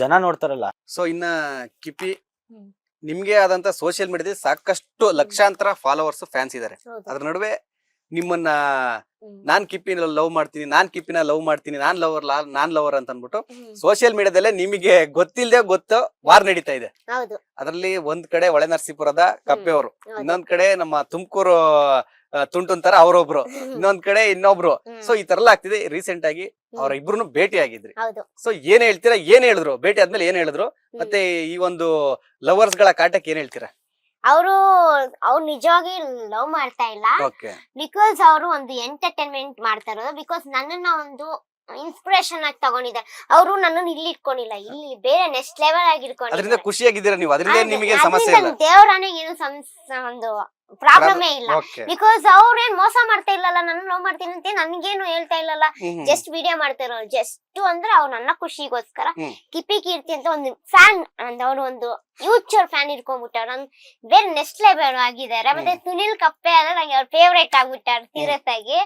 ಜನ ನೋಡ್ತಾರಲ್ಲ. ಸೊ ಇನ್ನ ಕಿಪ್ಪಿ ಹ್ಮ್. ನಿಮ್ಗೆ ಆದಂತ ಸೋಷಿಯಲ್ ಮೀಡಿಯಾದಲ್ಲಿ ಸಾಕಷ್ಟು ಲಕ್ಷಾಂತರ ಫಾಲೋವರ್ಸ್ ಫ್ಯಾನ್ಸ್ ಇದಾರೆ. ಹೌದು. ಅದ್ರ ನಡುವೆ ನಿಮ್ಮನ್ನ ಹ್ಮ್. ನಾನ್ ಕಿಪ್ಪಿನ ಲವ್ ಮಾಡ್ತೀನಿ, ನಾನ್ ಲವರ್ ಅಂತ ಅನ್ಬಿಟ್ಟು ಹ್ಮ್. ಸೋಷಿಯಲ್ ಮೀಡಿಯಾದಲ್ಲೇ ನಿಮಗೆ ಗೊತ್ತಿಲ್ಲದೆ ಗೊತ್ತೋ ವಾರ್ ನಡೀತಾ ಇದೆ. ಹೌದು. ಅದರಲ್ಲಿ ಒಂದ್ ಕಡೆ ಹೊಳೆ ನರಸೀಪುರದ ಕಪ್ಪೆಯವರು, ಹೌದು. ಇನ್ನೊಂದ್ ಕಡೆ ನಮ್ಮ ತುಮಕೂರು ತುಂಟುನ್ ತರ ಅವರೊಬ್ರು, ಇನ್ನೊಂದ್ ಕಡೆ ಇನ್ನೊಬ್ರು. ಹ್ಮ್. ಸೊ ಈ ತರ ಎಲ್ಲ ಆಗ್ತಿದೆ. ರೀಸೆಂಟ್ ಆಗಿ ಅವ್ರ ಇಬ್ರು ಭೇಟಿ ಆಗಿದ್ರಿ. ಹೌದು. ಸೊ ಏನ್ ಹೇಳ್ತೀರಾ, ಏನ್ ಹೇಳಿದ್ರು ಭೇಟಿ ಆದ್ಮೇಲೆ ಏನ್ ಹೇಳಿದ್ರು, ಮತ್ತೆ ಈ ಒಂದು ಲವರ್ಸ್ ಗಳ ಕಾಟಕ್ಕೆ ಏನ್ ಹೇಳ್ತೀರಾ? ಅವ್ರು ನಿಜವಾಗಿ ಲವ್ ಮಾಡ್ತಾ ಇಲ್ಲ. ಓಕೆ, ಬಿಕಾಸ್ ಅವರು ಒಂದು ಎಂಟರ್ಟೈನ್ಮೆಂಟ್ ಮಾಡ್ತಾ ಇರೋದು. ಬಿಕಾಸ್ ನನ್ನನ್ನ ಒಂದು ಇನ್ಸ್ಪಿರೇಷನ್ ಆಗಿ ತಗೊಂಡಿದ್ದಾರೆ. ಅವರು ನನ್ನನ್ನು ಇಲ್ಲಿ ಇಟ್ಕೊಂಡಿಲ್ಲ, ಇಲ್ಲಿ ಬೇರೆ ನೆಕ್ಸ್ಟ್ ಲೆವೆಲ್ ಆಗಿ ಅದರಿಂದ ಇಟ್ಕೊಂಡಿದ್ದಾರೆ. ಖುಷಿಯಾಗಿದ್ದೀರಾ ನೀವು? ಅದರಿಂದ ನಿಮಗೆ ಸಮಸ್ಯೆ ಇಲ್ಲ? ದೇವರಾಣೆ ಏನು ಒಂದು ಪ್ರಾಬ್ಲಮೇ ಇಲ್ಲ. ಓಕೆ. ಬಿಕಾಸ್ ಅವ್ರೇನ್ ಮೋಸ ಮಾಡ್ತಾ ಇಲ್ಲಲ್ಲ, ನನ್ನ ಲವ್ ಮಾಡ್ತೀನಿ ಅಂತ ನನ್ಗೇನು ಹೇಳ್ತಾ ಇಲ್ಲಲ್ಲ. ಜಸ್ಟ್ ವಿಡಿಯೋ ಮಾಡ್ತಾ ಇರೋರು. ಜಸ್ಟ್ ಅಂದ್ರೆ ಅವ್ರು ನನ್ನ ಖುಷಿಗೋಸ್ಕರ ಕಿಪ್ಪಿ ಕೀರ್ತಿ ಅಂತ ಒಂದು ಫ್ಯಾನ್, ಅವ್ರು ಒಂದು ಫ್ಯೂಚರ್ ಫ್ಯಾನ್ ಇಟ್ಕೊಂಡ್ಬಿಟ್ಟಾರ. ನನ್ ಬೇರೆ ನೆಕ್ಸ್ಟ್ ಲೆವೆಲ್ ಆಗಿದ್ದಾರೆ. ಮತ್ತೆ ಸುನಿಲ್ ಕಪ್ಪೆ ಅಂದ್ರೆ ನಂಗೆ ಅವ್ರ ಫೇವ್ರೇಟ್ ಆಗ್ಬಿಟ್ಟಾರ ಸೀರಿಯಸ್ ಆಗಿ.